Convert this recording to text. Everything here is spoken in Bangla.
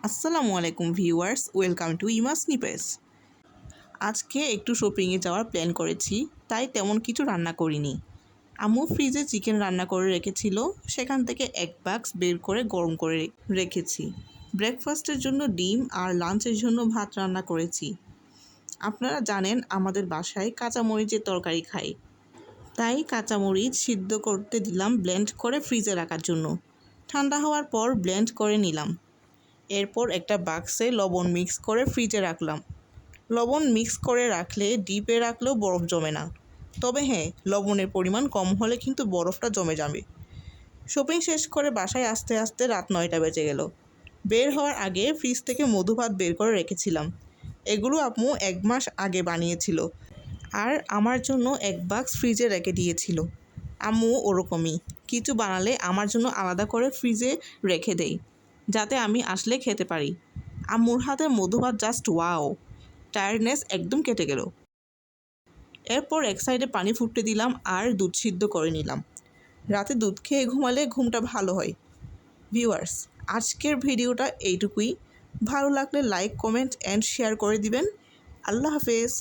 আসসালামু আলাইকুম ভিউয়ার্স, ওয়েলকাম টু ইমাস নিপেস। আজকে একটু শপিংয়ে যাওয়ার প্ল্যান করেছি, তাই তেমন কিছু রান্না করিনি। আম্মু ফ্রিজে চিকেন রান্না করে রেখেছিল, সেখান থেকে এক বাক্স বের করে গরম করে রেখেছি। ব্রেকফাস্টের জন্য ডিম আর লাঞ্চের জন্য ভাত রান্না করেছি। আপনারা জানেন আমাদের বাসায় কাঁচামরিচের তরকারি খাই, তাই কাঁচামরিচ সিদ্ধ করতে দিলাম ব্লেন্ড করে ফ্রিজে রাখার জন্য। ঠান্ডা হওয়ার পর ব্লেন্ড করে নিলাম। এরপর একটা বাক্সে লবণ মিক্স করে ফ্রিজে রাখলাম। লবণ মিক্স করে রাখলে ডিপে রাখলেও বরফ জমে না, তবে হ্যাঁ, লবণের পরিমাণ কম হলে কিন্তু বরফটা জমে যাবে। শপিং শেষ করে বাসায় আসতে আসতে রাত 9টা বেজে গেল। বের হওয়ার আগে ফ্রিজ থেকে মধুভাত বের করে রেখেছিলাম। এগুলো আম্মু 1 মাস আগে বানিয়েছিল, আর আমার জন্য এক বাক্স ফ্রিজে রেখে দিয়েছিল। আম্মু ওরকমই কিছু বানালে আমার জন্য আলাদা করে ফ্রিজে রেখে দেয়, যাতে আমি আসলে খেতে পারি। আম্মুর হাতের মধুভাত জাস্ট ওয়াও, টায়ার্ডনেস একদম কেটে গেল। এরপর এক সাইডে পানি ফুটতে দিলাম আর দুধ সিদ্ধ করে নিলাম। রাতে দুধ খেয়ে ঘুমালে ঘুমটা ভালো হয়। ভিউয়ার্স, আজকের ভিডিওটা এইটুকুই। ভালো লাগলে লাইক, কমেন্ট অ্যান্ড শেয়ার করে দিবেন। আল্লাহ হাফেজ।